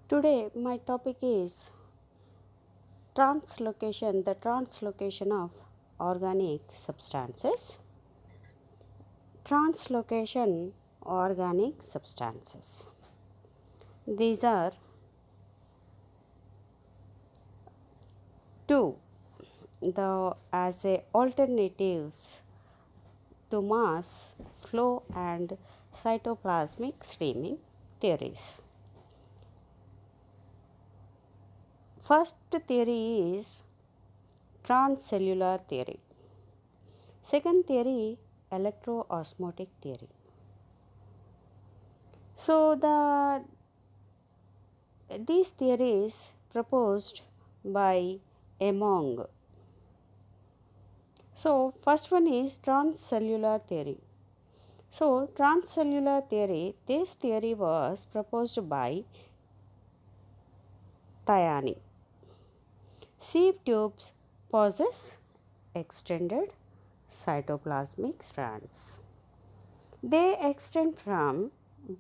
Today, my topic is translocation, the translocation of organic substances. Translocation organic substances. These are two the as a alternatives to mass flow and cytoplasmic streaming theories. First theory is transcellular theory. Second theory, electroosmotic theory. So these theories proposed by among. So first one is transcellular theory. So transcellular theory, this theory was proposed by Thiani. Sieve tubes possess extended cytoplasmic strands. They extend from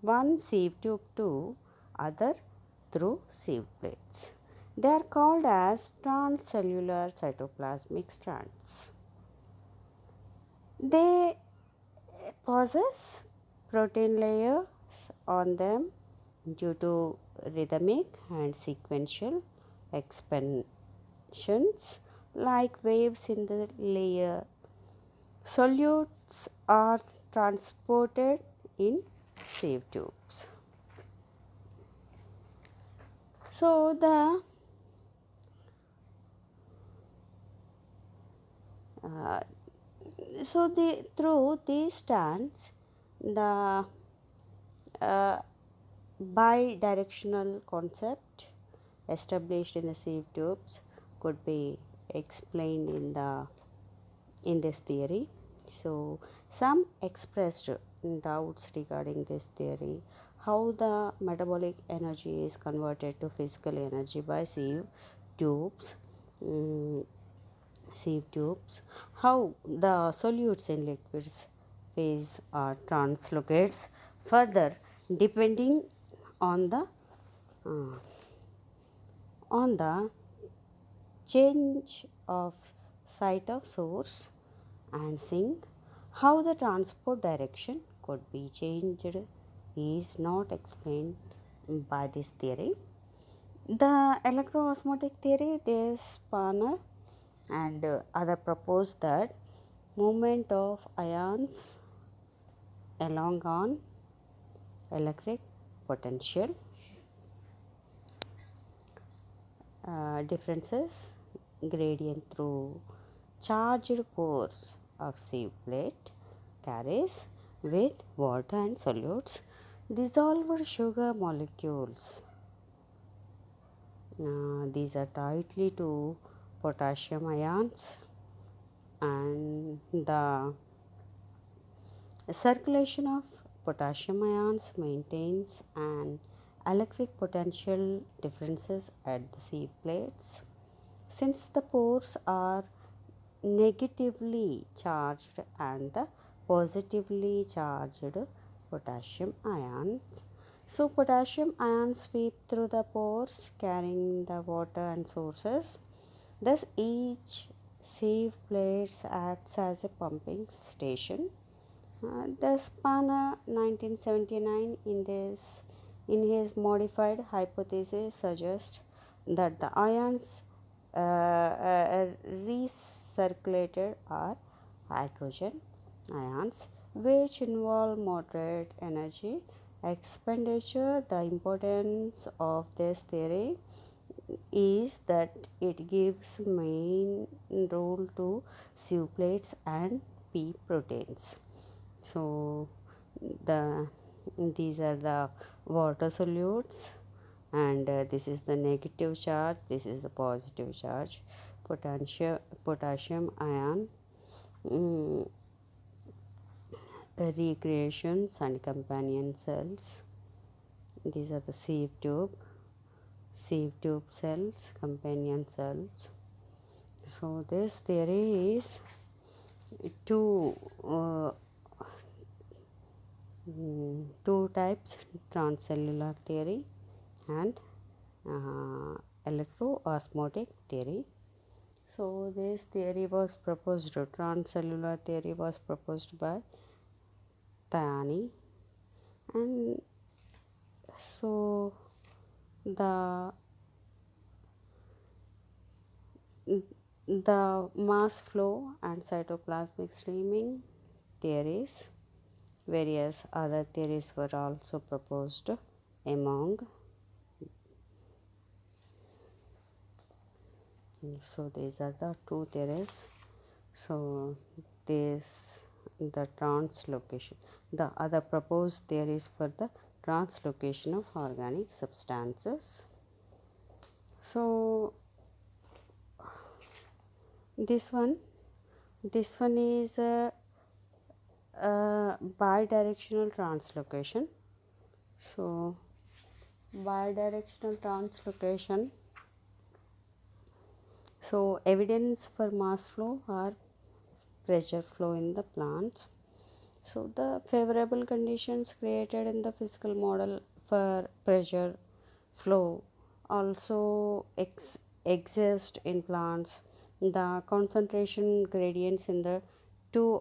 one sieve tube to other through sieve plates. They are called as transcellular cytoplasmic strands. They possess protein layers on them due to rhythmic and sequential expansions like waves in the layer. Solutes are transported in sieve tubes. So uh, through these stands the uh, bidirectional concept established in the sieve tubes could be explained in this theory. So some expressed doubts regarding this theory, how the metabolic energy is converted to physical energy by tubes. mm, sieve tubes, how the solutes in liquids phase translocates further depending on uh, the change of site of source and sink. How the transport direction could be changed is not explained by this theory. The electroosmotic theory, this Spanner and other propose that movement of ions along an electric potential differences gradient through charged pores of sieve plate carries with water and solutes dissolved sugar molecules. These are tightly to potassium ions, and the circulation of potassium ions maintains an electric potential differences at the sieve plates. Since the pores are negatively charged and the positively charged potassium ions, so potassium ions sweep through the pores carrying the water and sources. Thus each sieve plates acts as a pumping station. The Spanner 1979 in his modified hypothesis suggests that the ions recirculated are hydrogen ions which involve moderate energy expenditure. The importance of this theory is that it gives main role to sieve plates and P proteins. So the these are the water solutes, and this is the negative charge, this is the positive charge. Potassium ion mm, recreations and companion cells. These are the sieve tube cells, companion cells. So this theory is two two types, transcellular theory and electroosmotic theory. So this theory was proposed, transcellular theory was proposed by Tayani, and so the the mass flow and cytoplasmic streaming theories, various other theories were also proposed among. So these are the two theories. So this the translocation. The other proposed theories for the translocation of organic substances. So this one is a bidirectional translocation. So bidirectional translocation. So evidence for mass flow or pressure flow in the plants. So the favorable conditions created in the physical model for pressure flow also exist in plants. The concentration gradients in the two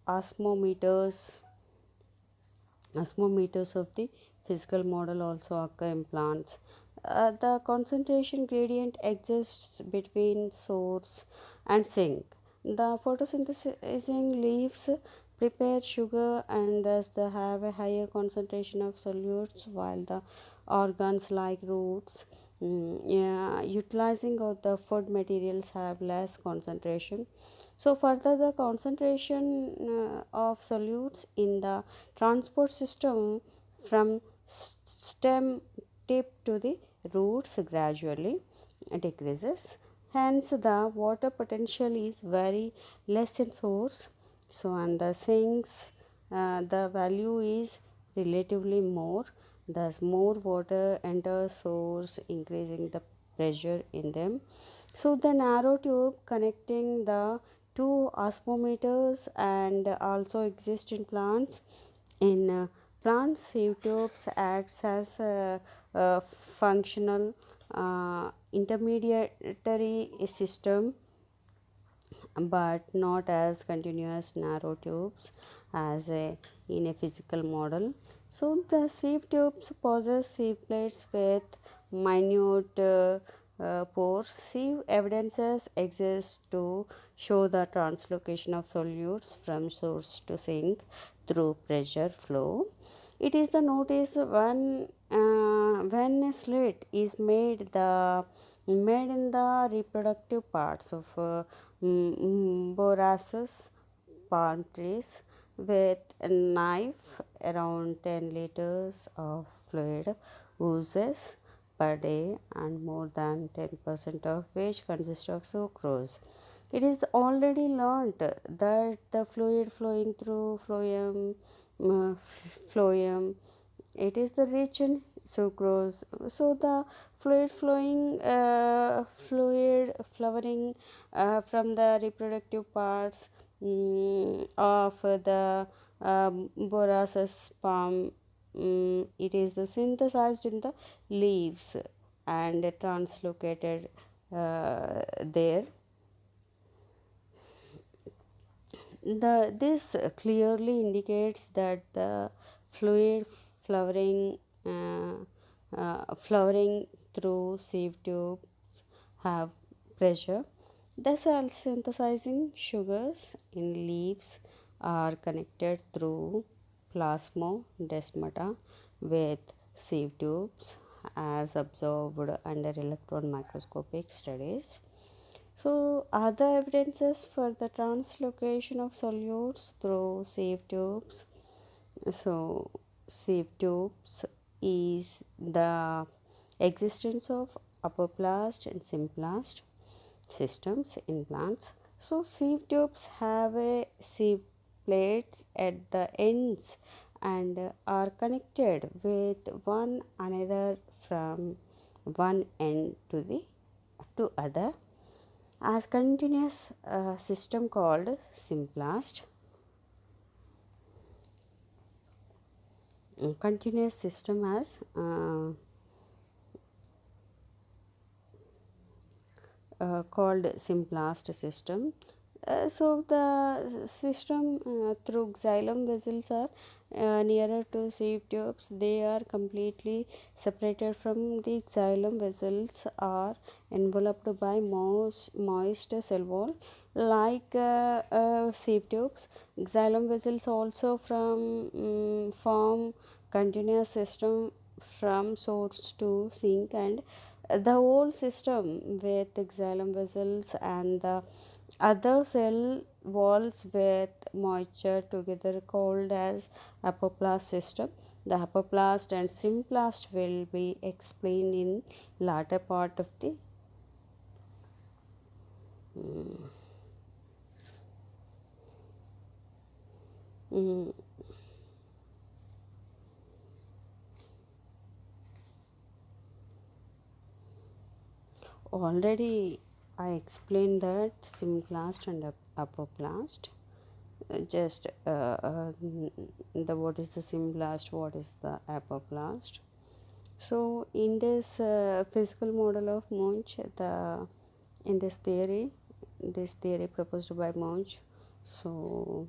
osmometers of the physical model also occur in plants. The concentration gradient exists between source and sink. The photosynthesizing leaves prepare sugar and thus they have a higher concentration of solutes, while the organs like roots, yeah, utilizing of the food materials have less concentration. So further, the concentration of solutes in the transport system from stem tip to the roots gradually decreases. Hence, the water potential is very less in source. So, and the sinks, the value is relatively more. Thus, more water enters source, increasing the pressure in them. So, the narrow tube connecting the two osmometers and also exist in plants. In plants, sieve tubes acts as a functional intermediary system, but not as continuous narrow tubes as in a physical model. So the sieve tubes possess sieve plates with minute pores. Sieve evidences exist to show the translocation of solutes from source to sink through pressure flow. It is the notice when a slit is made in the reproductive parts of boraces palm trees with a knife. Around 10 liters of fluid oozes per day, and more than 10% of which consists of sucrose. It is already learnt that the fluid flowing through phloem, it is the rich in sucrose. So the fluid flowering from the reproductive parts of the boraces palm, it is the synthesized in the leaves and translocated there. This clearly indicates that the fluid flowering flowering through sieve tubes have pressure. The cell synthesizing sugars in leaves are connected through plasmodesmata with sieve tubes as observed under electron microscopic studies. So, other evidences for the translocation of solutes through sieve tubes. So, sieve tubes is the existence of apoplast and symplast systems in plants. So, sieve tubes have a sieve plates at the ends and are connected with one another from one end to the to other as continuous system called symplast. Continuous system as called simplest system. So the system through xylem vessels are nearer to sieve tubes. They are completely separated from the xylem vessels, are enveloped by moist cell wall like sieve tubes. Xylem vessels also form continuous system from source to sink, and the whole system with xylem vessels and the other cell walls with moisture together called as apoplast system. The apoplast and symplast will be explained in latter part of the mm, already I explained that symplast and apoplast. Just the what is the symplast, what is the apoplast. So in this physical model of Munch, the in this theory proposed by Munch, so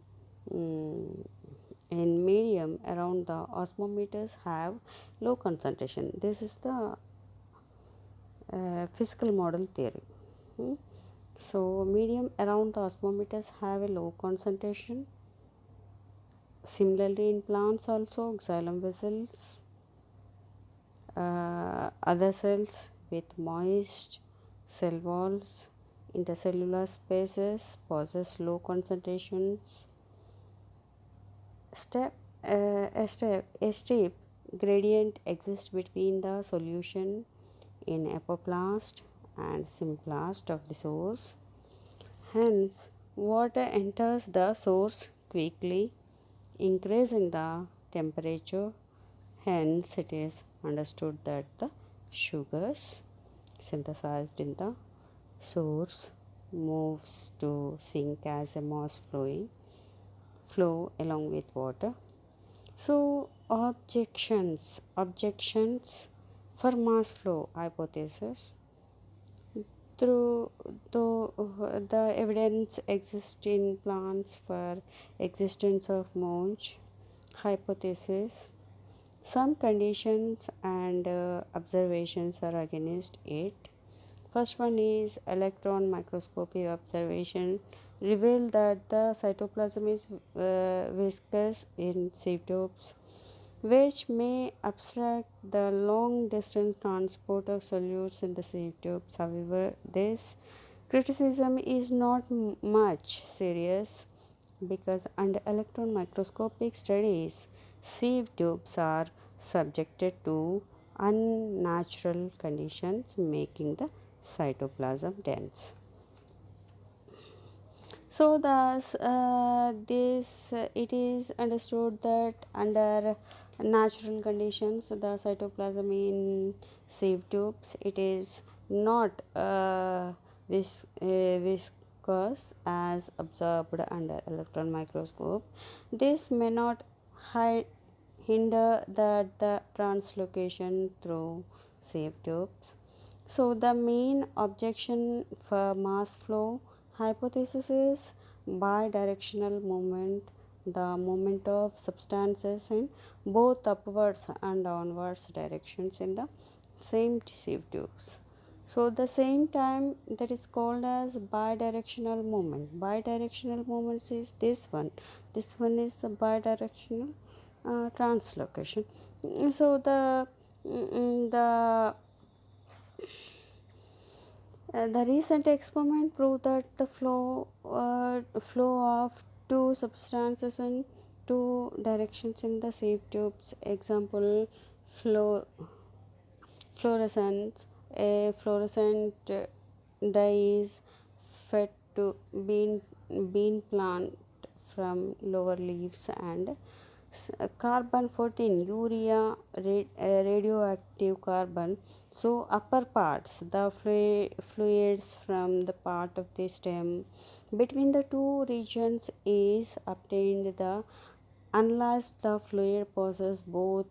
mm, in medium around the osmometers have low concentration. This is the physical model theory. Hmm. So medium around the osmometers have a low concentration. Similarly, in plants also, xylem vessels, other cells with moist cell walls, intercellular spaces possess low concentrations. A steep gradient exists between the solution in apoplast and symplast of the source. Hence, water enters the source quickly, increasing the temperature. Hence, it is understood that the sugars synthesized in the source moves to sink as a mass flow along with water. So objections for mass flow hypothesis. Through the evidence exists in plants for existence of Monge hypothesis, some conditions and observations are against it. First one is electron microscopy observation reveal that the cytoplasm is viscous in sieve tubes, which may obstruct the long distance transport of solutes in the sieve tubes. However, this criticism is not much serious because under electron microscopic studies, sieve tubes are subjected to unnatural conditions, making the cytoplasm dense. So thus, this it is understood that under natural conditions, the cytoplasm in sieve tubes it is not viscous as observed under electron microscope. This may not hinder the translocation through sieve tubes. So the main objection for mass flow hypothesis is bidirectional movement, the movement of substances in both upwards and downwards directions in the same sieve tubes. So the same time that is called as bidirectional movement. Bidirectional movements is this one. This one is the bidirectional translocation. So the recent experiment proved that the flow of two substances in two directions in the sieve tubes. Example, flow fluorescence. A fluorescent dye is fed to bean plant from lower leaves, and carbon 14 urea radioactive carbon, so upper parts the fluids from the part of the stem between the two regions is obtained the unless the fluid possesses both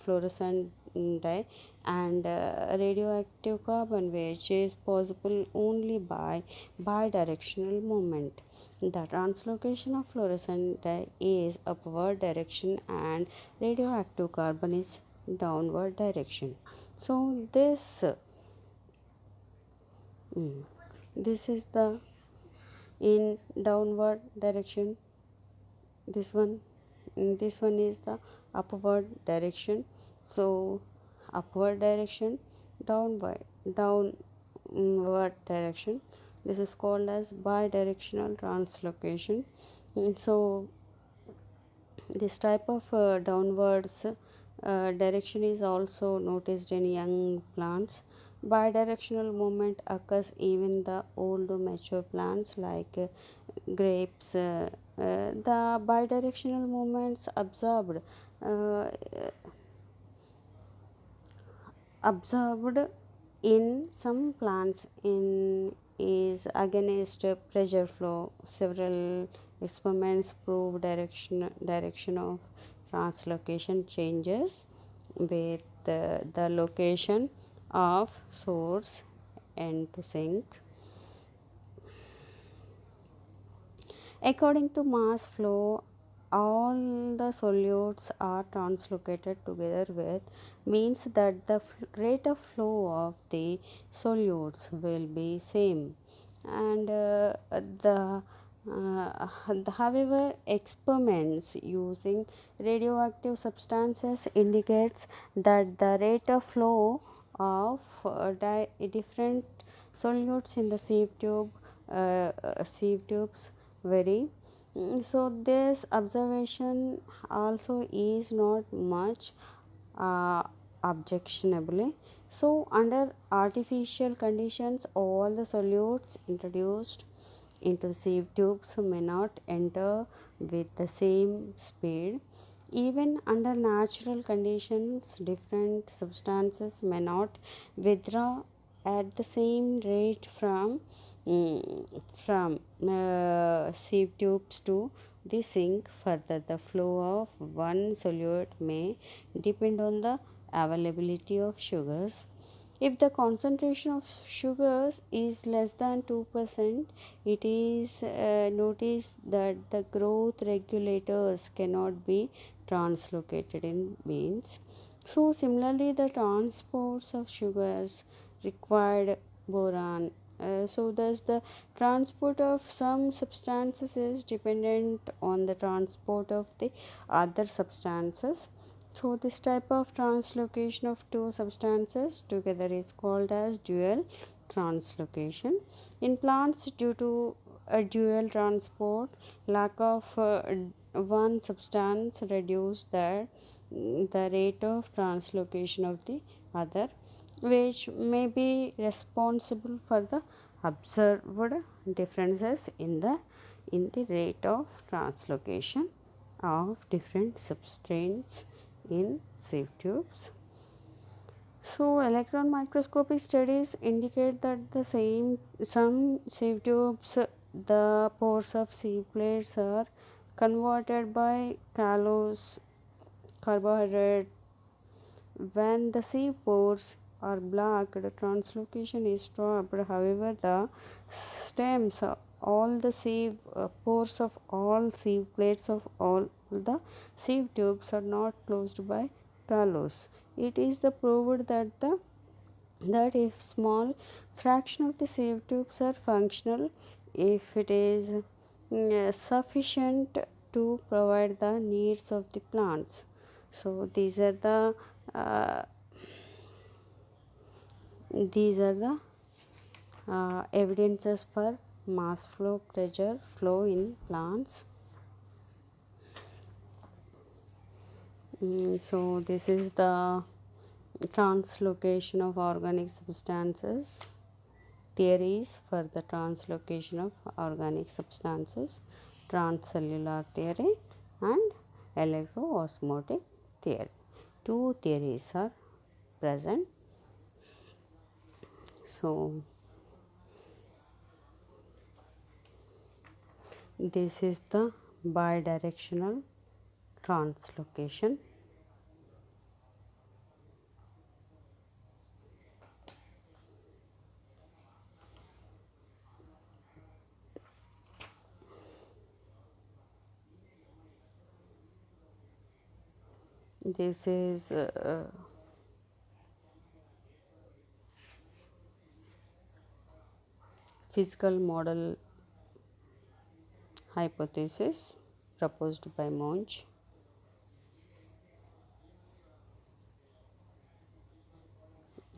fluorescent dye and radioactive carbon, which is possible only by bidirectional movement. The translocation of fluorescent dye is upward direction and radioactive carbon is downward direction. So this is the in downward direction. This one is the upward direction. So upward direction, downward direction, this is called as bidirectional translocation. So this type of downwards direction is also noticed in young plants. Bidirectional movement occurs even in the old mature plants like grapes. The bidirectional movements observed in some plants in is against pressure flow. Several experiments prove direction of translocation changes with the location of source end to sink. According to mass flow, all the solutes are translocated together with means that the rate of flow of the solutes will be same, and however experiments using radioactive substances indicates that the rate of flow of different solutes in the sieve tubes vary. So this observation also is not much uh, objectionable. So under artificial conditions, all the solutes introduced into the sieve tubes may not enter with the same speed. Even under natural conditions, different substances may not withdraw at the same rate from sieve tubes to the sink. Further, the flow of one solute may depend on the availability of sugars. If the concentration of sugars is less than 2%, it is noticed that the growth regulators cannot be translocated in beans. So, similarly, the transports of sugars required boron. So, thus the transport of some substances is dependent on the transport of the other substances. So this type of translocation of two substances together is called as dual translocation. In plants, due to a dual transport, lack of one substance reduce the rate of translocation of the other, which may be responsible for the observed differences in the rate of translocation of different substrates in sieve tubes. So, electron microscopy studies indicate that some sieve tubes, the pores of sieve plates are converted by callose carbohydrate. When the sieve pores are blocked, translocation is stopped. However, the stems, all the sieve pores of all sieve plates of all the sieve tubes are not closed by callose. It is the proved that if small fraction of the sieve tubes are functional, if it is sufficient to provide the needs of the plants. So uh, these are the evidences for mass flow pressure flow in plants. So this is the translocation of organic substances, theories for the translocation of organic substances, transcellular theory and electroosmotic theory. Two theories are present. So this is the bidirectional translocation. This is physical model hypothesis proposed by Monge.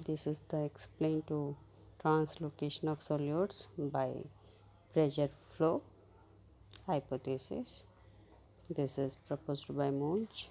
This is the explain to translocation of solutes by pressure flow hypothesis. This is proposed by Monge.